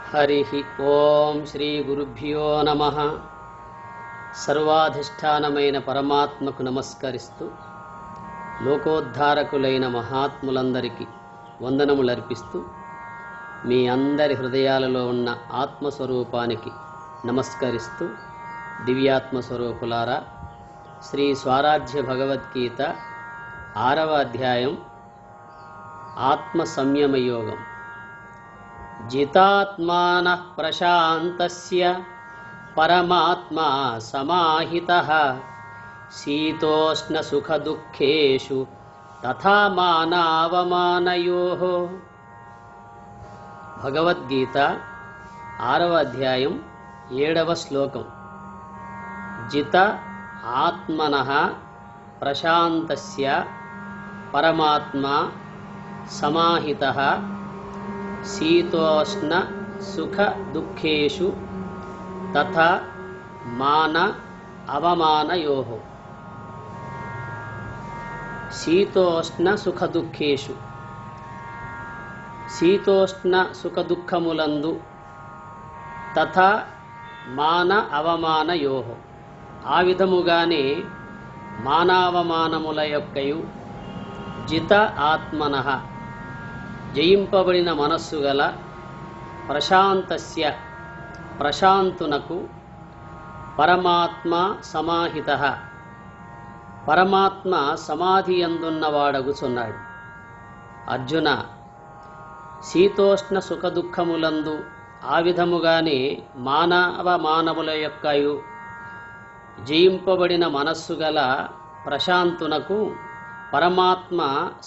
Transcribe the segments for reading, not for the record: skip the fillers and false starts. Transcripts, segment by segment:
हरिः ओं श्री गुरुभ्यो नमः। సర్వాధిష్టానమైన పరమాత్మకు నమస్కరిస్తూ లోకోద్ధారకులైన మహాత్ములందరికీ వందనములర్పిస్తూ మీ అందరి హృదయాలలో ఉన్న ఆత్మస్వరూపానికి నమస్కరిస్తూ దివ్యాత్మస్వరూపులారా, శ్రీ స్వరాజ్య భగవద్గీత 6వ అధ్యాయం ఆత్మ సంయమ యోగం. జితాత్మానః ప్రశాంతస్య పరమాత్మా సమాహితః శీతోష్ణ సుఖ దుఃఖేషు తథా మానావమానయోః. భగవద్గీత 6వ అధ్యాయం 7వ శ్లోకం. జిత ఆత్మనః ప్రశాంతస్య పరమాత్మా సమాహితః శీతోష్ణ సుఖ దుఃఖేషు తథా మాన అవమానయోః. శీతోష్ణ సుఖ దుఃఖేషు, శీతోష్ణ సుఖ దుఃఖములందు, తథా మాన అవమానయోః, ఆ విధముగానే మానావమానముల యొక్కయు, జిత ఆత్మనః, జయింపబడిన మనస్సు గల, ప్రశాంతస్య, ప్రశాంతునకు, పరమాత్మ సమాహితః, పరమాత్మ సమాధి యందున్నవాడగుచున్నాడు. అర్జున, శీతోష్ణ సుఖ దుఃఖములందు, ఆ విధముగానే మానవమానముల యొక్కయు, జయింపబడిన మనస్సు గల ప్రశాంతునకు పరమాత్మ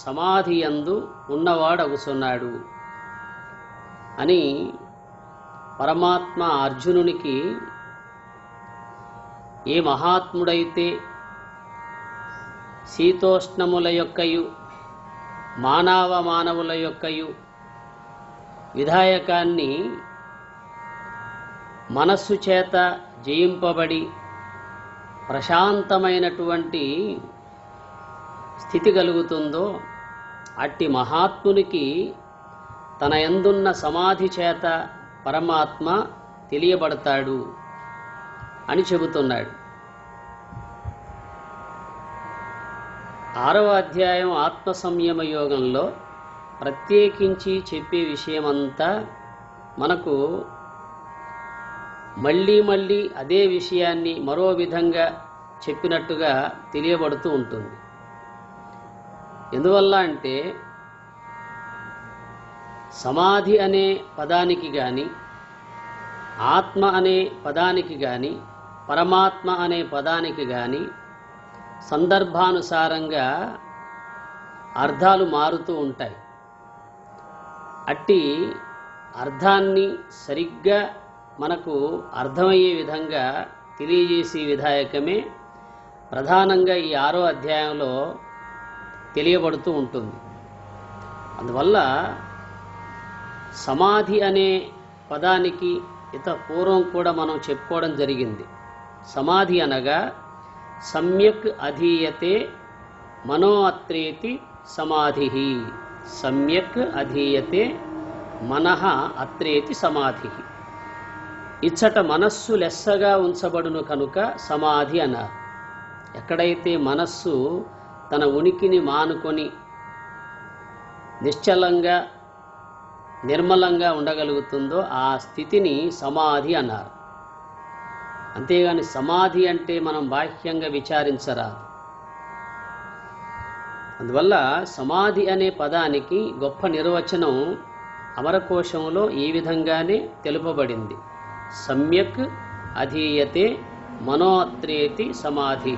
సమాధి యందు ఉన్నవాడగుచున్నాడు అని పరమాత్మ అర్జునునికి, ఏ మహాత్ముడైతే శీతోష్ణముల యొక్కయు మానవుల యొక్కయు విధాయకాన్ని మనస్సు చేత జయింపబడి ప్రశాంతమైనటువంటి స్థితి కలుగుతుందో, అట్టి మహాత్మునికి తన యందున్న సమాధి చేత పరమాత్మ తెలియబడతాడు అని చెబుతున్నాడు. 6వ అధ్యాయం ఆత్మ సంయమ యోగంలో ప్రత్యేకించి చెప్పే విషయమంతా మనకు మళ్ళీ మళ్ళీ అదే విషయాన్ని మరో విధంగా చెప్పినట్టుగా తెలియబడుతూ ఉంటుంది. ఎందువల్ల అంటే, సమాధి అనే పదానికి కానీ, ఆత్మ అనే పదానికి కానీ, పరమాత్మ అనే పదానికి కానీ సందర్భానుసారంగా అర్థాలు మారుతూ ఉంటాయి. అట్టి అర్థాన్ని సరిగ్గా మనకు అర్థమయ్యే విధంగా తెలియజేసే విధాయకమే ప్రధానంగా ఈ 6వ అధ్యాయంలో తెలియబడుతూ ఉంటుంది. అందువల్ల సమాధి అనే పదానికి పూర్వం కూడా మనం చెప్పుకోవడం జరిగింది. సమాధి అనగా సమ్యక్ అధీయతే మనో అత్రేతి సమాధి. సమ్యక్ అధీయతే మనః అత్రేతి సమాధి. ఇచ్చట మనస్సు లెస్సగా ఉంచబడును కనుక సమాధి అన్నారు. ఎక్కడైతే మనస్సు తన ఉనికిని మానుకొని నిశ్చలంగా నిర్మలంగా ఉండగలుగుతుందో ఆ స్థితిని సమాధి అన్నారు. అంతేగాని సమాధి అంటే మనం బాహ్యంగా విచారించరాదు. అందువల్ల సమాధి అనే పదానికి గొప్ప నిర్వచనం అమరకోశంలో ఈ విధంగానే తెలుపబడింది. సమ్యక్ అధీయతే మనోత్రేతి సమాధి.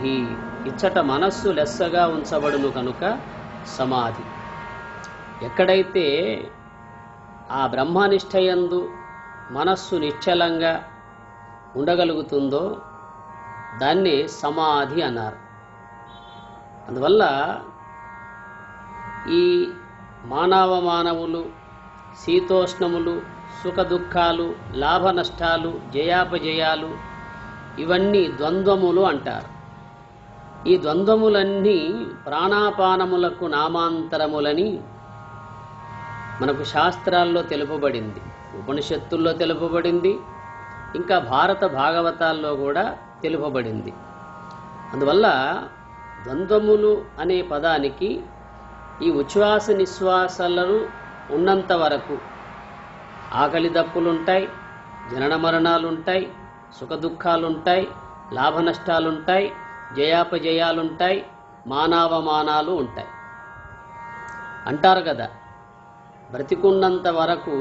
ఇచ్చట మనస్సు లెస్సగా ఉంచబడును కనుక సమాధి. ఎక్కడైతే ఆ బ్రహ్మనిష్టయందు మనస్సు నిశ్చలంగా ఉండగలుగుతుందో దాన్నే సమాధి అన్నారు. అందువల్ల ఈ మానవులు శీతోష్ణములు, సుఖ దుఃఖాలు, లాభ నష్టాలు, జయాపజయాలు, ఇవన్నీ ద్వంద్వములు అంటారు. ఈ ద్వంద్వములన్నీ ప్రాణాపానములకు నామాంతరములని మనకు శాస్త్రాల్లో తెలుపబడింది, ఉపనిషత్తుల్లో తెలుపబడింది, ఇంకా భారత భాగవతాల్లో కూడా తెలుపబడింది. అందువల్ల ద్వంద్వములు అనే పదానికి ఈ ఉచ్ఛ్వాస నిశ్వాసాలను ఉన్నంత వరకు ఆకలి దప్పులుంటాయి, జనన మరణాలుంటాయి, సుఖదుఖాలుంటాయి, లాభ నష్టాలుంటాయి, జయాపజయాలుంటాయి, మానావమానాలు ఉంటాయి అంటారు కదా. బ్రతికున్నంత వరకు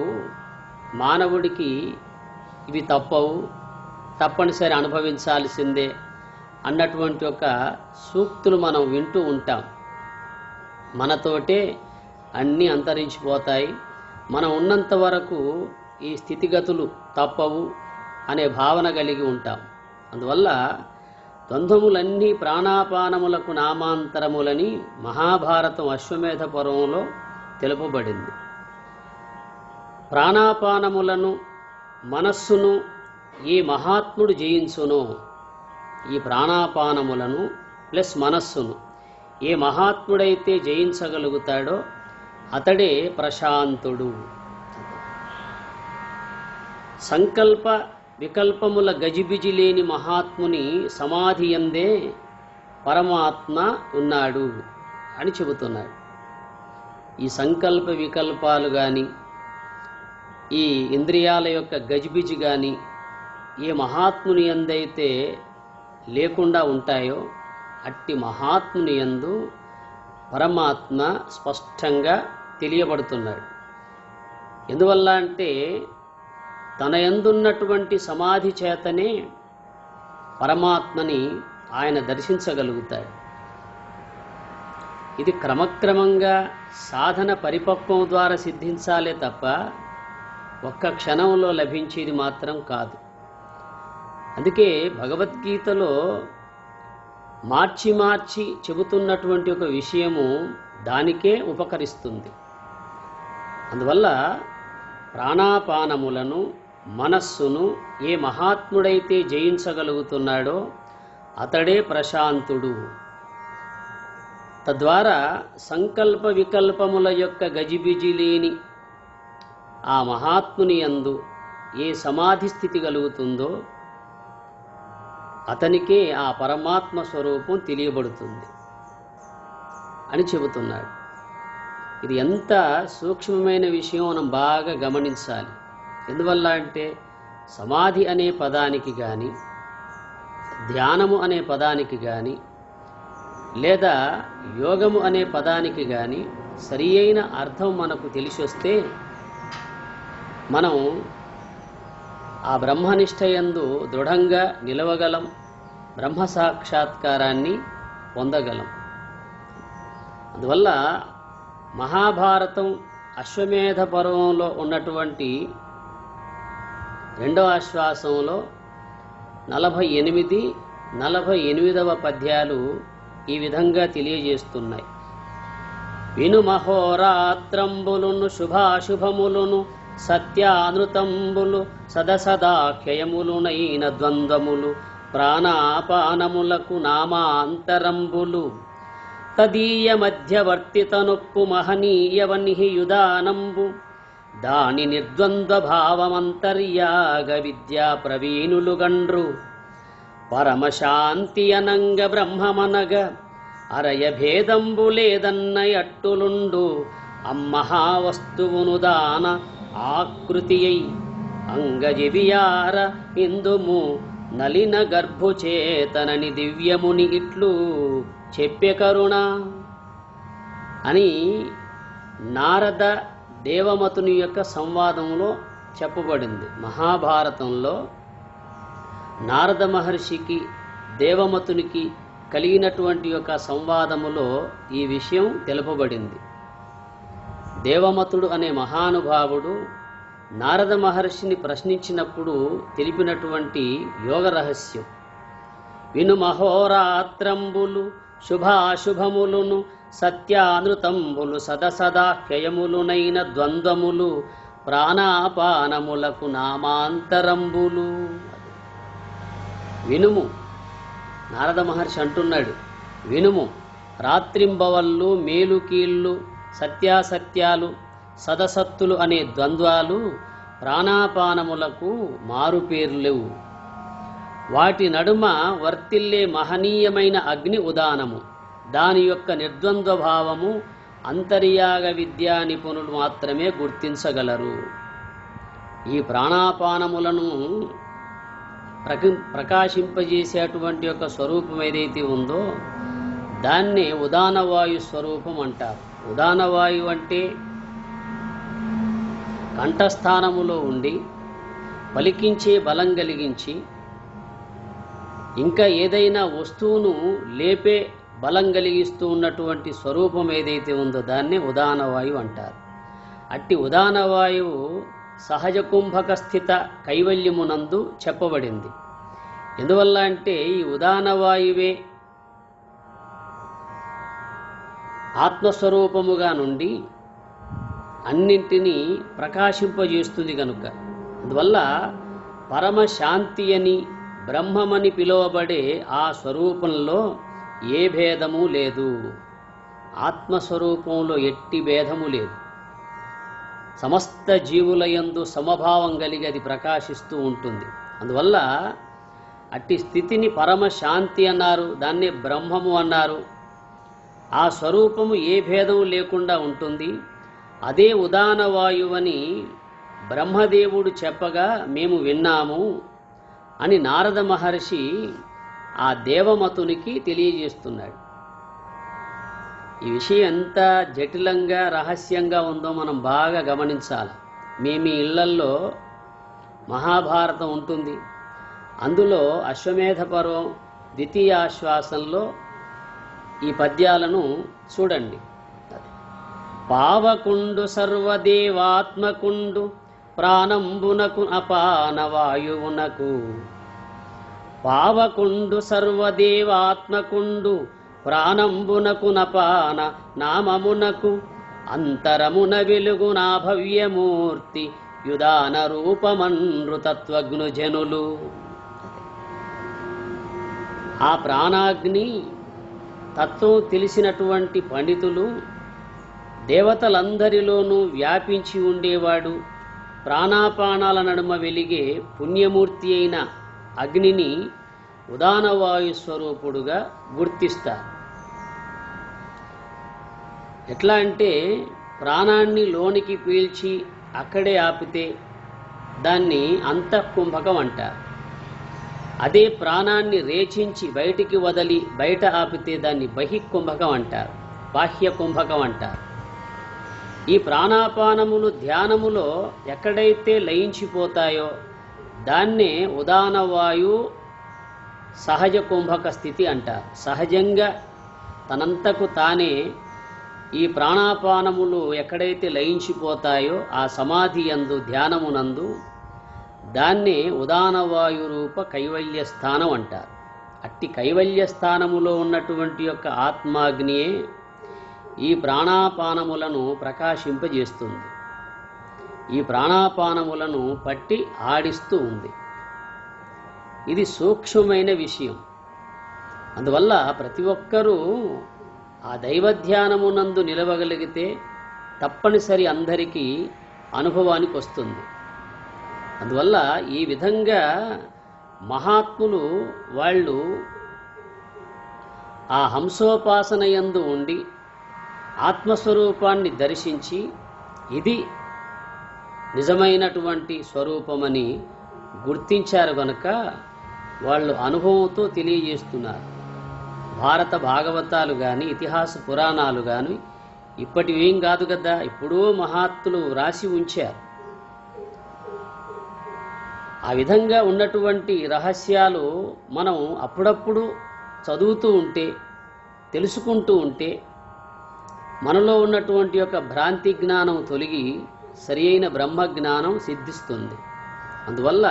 మానవుడికి ఇవి తప్పవు, తప్పనిసరి అనుభవించాల్సిందే అన్నటువంటి ఒక సూక్తులు మనం వింటూ ఉంటాం. మనతోటే అన్నీ అంతరించిపోతాయి, మనం ఉన్నంత వరకు ఈ స్థితిగతులు తప్పవు అనే భావన కలిగి ఉంటాం. అందువల్ల ద్వంద్వములన్నీ ప్రాణాపానములకు నామాంతరములని మహాభారతం అశ్వమేధ పర్వంలో తెలుపబడింది. ప్రాణాపానములను మనస్సును ఈ మహాత్ముడు జయించునో, ఈ ప్రాణాపానములను ప్లస్ మనస్సును ఏ మహాత్ముడైతే జయించగలుగుతాడో అతడే ప్రశాంతుడు. సంకల్ప వికల్పముల గజిబిజి లేని మహాత్ముని సమాధి యందే పరమాత్మ ఉన్నాడు అని చెబుతున్నాడు. ఈ సంకల్ప వికల్పాలు కానీ, ఈ ఇంద్రియాల యొక్క గజిబిజి కానీ ఏ మహాత్ముని యందైతే లేకుండా ఉంటాయో అట్టి మహాత్ముని యందు పరమాత్మ స్పష్టంగా తెలియబడుతున్నాడు. ఎందువల్ల అంటే తన యందున్నటువంటి సమాధి చేతనే పరమాత్మని ఆయన దర్శించగలుగుతాడు. ఇది క్రమక్రమంగా సాధన పరిపక్వం ద్వారా సిద్ధించాలే తప్ప ఒక్క క్షణంలో లభించేది మాత్రం కాదు. అందుకే భగవద్గీతలో మార్చి మార్చి చెబుతున్నటువంటి ఒక విషయము దానికే ఉపకరిస్తుంది. అందువల్ల ప్రాణాపానములను మనస్సును ఏ మహాత్ముడైతే జయించగలుగుతున్నాడో అతడే ప్రశాంతుడు. తద్వారా సంకల్ప వికల్పముల యొక్క గజిబిజి లేని ఆ మహాత్ముని యందు ఏ సమాధి స్థితి కలుగుతుందో అతనికే ఆ పరమాత్మ స్వరూపం తెలియబడుతుంది అని చెబుతున్నాడు. ఇది ఎంత సూక్ష్మమైన విషయం మనం బాగా గమనించాలి. ఎందువల్ల అంటే సమాధి అనే పదానికి కానీ, ధ్యానము అనే పదానికి కానీ, లేదా యోగము అనే పదానికి కానీ సరి అయిన అర్థం మనకు తెలిసి వస్తే మనం ఆ బ్రహ్మనిష్టయందు దృఢంగా నిలవగలం, బ్రహ్మ సాక్షాత్కారాన్ని పొందగలం. అందువల్ల మహాభారతం అశ్వమేధ పర్వంలో ఉన్నటువంటి 2వ ఆశ్వాసంలో 48, 48వ పద్యాలు ఈ విధంగా తెలియజేస్తున్నాయి. విను మహోరాత్రంబులును శుభాశుభములును సత్యానృతంబులు సదసదాఖ్యయములునైన ద్వంద్వములు ప్రాణాపానములకు నామాంతరంబులు తదీయ మధ్యవర్తితనొప్పు మహనీయవన్హియుదానంబు దాని నిర్ద్వంద్వ భావమంతర్యాగ విద్యా ప్రవీణులు గండ్రు పరమశాంతి అనంగ బ్రహ్మమనగ అరయ భేదంబు లేదన్న అట్టులుండు అమ్మహావస్తువును దాన ఆకృతియై అంగజివియార ఇందుము నలిన గర్భుచేతనని దివ్యముని ఇట్లు చెప్పే కరుణ అని నారద దేవమతుని యొక్క సంవాదంలో చెప్పబడింది. మహాభారతంలో నారద మహర్షికి దేవమతునికి కలిగినటువంటి యొక్క సంవాదములో ఈ విషయం తెలుపబడింది. దేవమతుడు అనే మహానుభావుడు నారద మహర్షిని ప్రశ్నించినప్పుడు తెలిపినటువంటి యోగ రహస్యం. విను మహోరాత్రంబులు శుభాశుభములును సత్యానృతంబులు సదసదాఖ్యయములునైన ద్వంద్వములు ప్రాణాపానములకు నామాంతరంబులు. వినుము, నారద మహర్షి అంటున్నాడు, వినుము. రాత్రింబవళ్ళు మేలుకీళ్ళు సత్యాసత్యాలు సదసత్తులు అనే ద్వంద్వాలు ప్రాణాపానములకు మారుపేర్లు లేవు. వాటి నడుమ వర్తిల్లే మహనీయమైన అగ్ని ఉదానము. దాని యొక్క నిర్ద్వంద్వ భావము అంతర్యాగ విద్యా నిపుణులు మాత్రమే గుర్తించగలరు. ఈ ప్రాణాపానములను ప్రకాశింపజేసేటువంటి యొక్క స్వరూపం ఏదైతే ఉందో దాన్నే ఉదానవాయు స్వరూపం అంటారు. ఉదానవాయు అంటే కంఠస్థానములో ఉండి పలికించే బలం కలిగించి ఇంకా ఏదైనా వస్తువును లేపే బలం కలిగిస్తూ ఉన్నటువంటి స్వరూపం ఏదైతే ఉందో దాన్నే ఉదానవాయువు అంటారు. అట్టి ఉదానవాయువు సహజ కుంభక స్థిత కైవల్యమునందు చెప్పబడింది. ఎందువల్ల అంటే ఈ ఉదానవాయువే ఆత్మస్వరూపముగా నుండి అన్నింటినీ ప్రకాశింపజేస్తుంది కనుక, అందువల్ల పరమశాంతి అని బ్రహ్మమని పిలువబడే ఆ స్వరూపంలో ఏ భేదము లేదు. ఆత్మస్వరూపంలో ఎట్టి భేదము లేదు. సమస్త జీవుల యందు సమభావం కలిగి అది ప్రకాశిస్తూ ఉంటుంది. అందువల్ల అట్టి స్థితిని పరమశాంతి అన్నారు, దాన్నే బ్రహ్మము అన్నారు. ఆ స్వరూపము ఏ భేదము లేకుండా ఉంటుంది. అదే ఉదానవాయువని బ్రహ్మదేవుడు చెప్పగా మేము విన్నాము అని నారద మహర్షి ఆ దేవమతునికి తెలియజేస్తున్నాడు. ఈ విషయం ఎంత జటిలంగా రహస్యంగా ఉందో మనం బాగా గమనించాలి. మీ ఇళ్లల్లో మహాభారతం ఉంటుంది. అందులో అశ్వమేధ పర్వం ద్వితీయాశ్వాసంలో ఈ పద్యాలను చూడండి. పావకుండు సర్వదేవాత్మకుండు ప్రాణంబునకు అపానవాయువునకు. పావకుండు సర్వదేవాత్మకుండు ప్రాణంబునకు నపాన నామమునకు. అంతరమున వెలుగు నా భవ్యమూర్తి యుదాన రూపమనృతత్వజ్ఞు జనులు. ఆ ప్రాణాగ్ని తత్వం తెలిసినటువంటి పండితులు దేవతలందరిలోనూ వ్యాపించి ఉండేవాడు. ప్రాణాపానాల నడుమ వెలిగే పుణ్యమూర్తి అయిన అగ్నిని ఉదానవాయు స్వరూపుడుగా గుర్తిస్తారు. ఎట్లా అంటే ప్రాణాన్ని లోనికి పీల్చి అక్కడే ఆపితే దాన్ని అంతఃకుంభకం అంటారు. అదే ప్రాణాన్ని రేచించి బయటికి వదిలి బయట ఆపితే దాన్ని బహిఃకుంభకం అంటారు, బాహ్య కుంభకం అంటారు. ఈ ప్రాణాపానములు ధ్యానములో ఎక్కడైతే లయించిపోతాయో దాన్నే ఉదానవాయు సహజ కుంభక స్థితి అంటారు. సహజంగా తనంతకు తానే ఈ ప్రాణాపానములు ఎక్కడైతే లయించిపోతాయో ఆ సమాధి యందు ధ్యానమునందు దాన్నే ఉదానవాయు రూప కైవల్య స్థానం అంటారు. అట్టి కైవల్య స్థానములో ఉన్నటువంటి యొక్క ఆత్మాగ్నియే ఈ ప్రాణాపానములను ప్రకాశింపజేస్తుంది. ఈ ప్రాణాపానములను పట్టి ఆడిస్తూ ఉంది. ఇది సూక్ష్మమైన విషయం. అందువల్ల ప్రతి ఒక్కరూ ఆ దైవధ్యానమునందు నిలవగలిగితే తప్పనిసరి అందరికీ అనుభవానికి వస్తుంది. అందువల్ల ఈ విధంగా మహాత్ములు వాళ్ళు ఆ హంసోపాసన యందు ఉండి ఆత్మస్వరూపాన్ని దర్శించి ఇది నిజమైనటువంటి స్వరూపమని గుర్తించారు కనుక వాళ్ళు అనుభవంతో తెలియజేస్తున్నారు. భారత భాగవతాలు కానీ ఇతిహాస పురాణాలు కానీ ఇప్పటివేం కాదు కదా, ఇప్పుడో మహాత్ములు రాసి ఉంచారు. ఆ విధంగా ఉన్నటువంటి రహస్యాలు మనం అప్పుడప్పుడు చదువుతూ ఉంటే తెలుసుకుంటూ ఉంటే మనలో ఉన్నటువంటి యొక్క భ్రాంతి జ్ఞానం తొలగి సరి అయిన బ్రహ్మజ్ఞానం సిద్ధిస్తుంది. అందువల్ల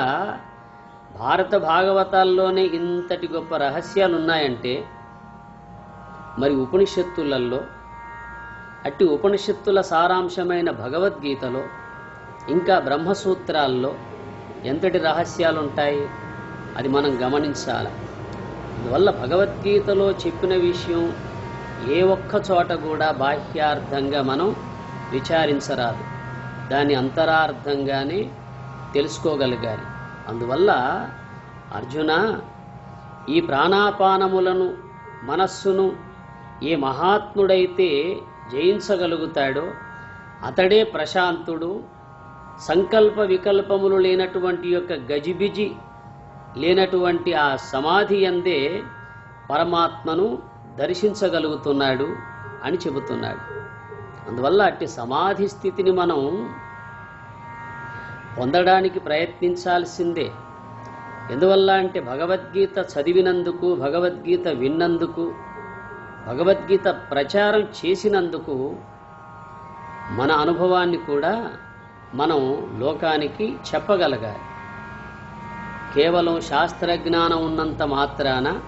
భారత భాగవతాల్లోనే ఇంతటి గొప్ప రహస్యాలు ఉన్నాయంటే మరి ఉపనిషత్తులలో అట్టి ఉపనిషత్తుల సారాంశమైన భగవద్గీతలో ఇంకా బ్రహ్మసూత్రాల్లో ఎంతటి రహస్యాలు ఉంటాయి అది మనం గమనించాలి. అందువల్ల భగవద్గీతలో చెప్పిన విషయం ఏ ఒక్క చోట కూడా బాహ్యార్థంగా మనం విచారించరాదు. దాని అంతరార్థంగానే తెలుసుకోగలగాలి. అందువల్ల అర్జున, ఈ ప్రాణాపానములను మనస్సును ఏ మహాత్ముడైతే జయించగలుగుతాడో అతడే ప్రశాంతుడు. సంకల్ప వికల్పములు లేనటువంటి యొక్క గజిబిజి లేనటువంటి ఆ సమాధి యందే పరమాత్మను దర్శించగలుగుతున్నాడు అని చెబుతున్నాడు. అందువల్ల అట్టి సమాధి స్థితిని మనం పొందడానికి ప్రయత్నించాల్సిందే. ఎందువల్ల అంటే భగవద్గీత చదివినందుకు, భగవద్గీత విన్నందుకు, భగవద్గీత ప్రచారం చేసినందుకు మన అనుభవాన్ని కూడా మనం లోకానికి చెప్పగలగాలి. కేవలం శాస్త్రజ్ఞానం ఉన్నంత మాత్రాన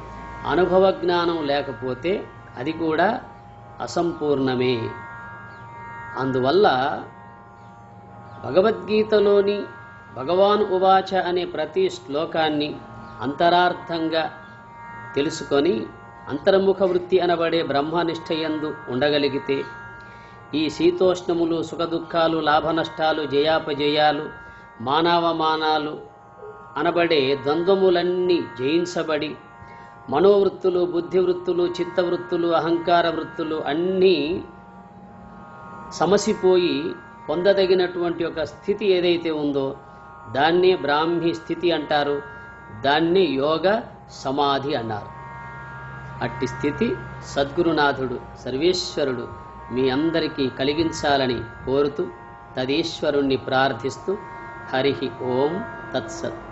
అనుభవ జ్ఞానం లేకపోతే అది కూడా అసంపూర్ణమే. అందువల్ల భగవద్గీతలోని భగవాన్ ఉవాచ అనే ప్రతి శ్లోకాన్ని అంతరార్థంగా తెలుసుకొని అంతర్ముఖ వృత్తి అనబడే బ్రహ్మనిష్టయందు ఉండగలిగితే ఈ శీతోష్ణములు, సుఖదుఖాలు, లాభనష్టాలు, జయాపజయాలు, మానవమానాలు అనబడే ద్వంద్వములన్నీ జయించబడి మనోవృత్తులు, బుద్ధివృత్తులు, చిత్తవృత్తులు, అహంకార వృత్తులు అన్నీ సమసిపోయి పొందదగినటువంటి ఒక స్థితి ఏదైతే ఉందో దాన్నే బ్రాహ్మీ స్థితి అంటారు. దాన్నే యోగ సమాధి అన్నారు. అట్టి స్థితి సద్గురునాథుడు సర్వేశ్వరుడు మీ అందరికీ కలిగించాలని కోరుతూ తదీశ్వరుణ్ణి ప్రార్థిస్తూ హరి ఓం తత్సత్.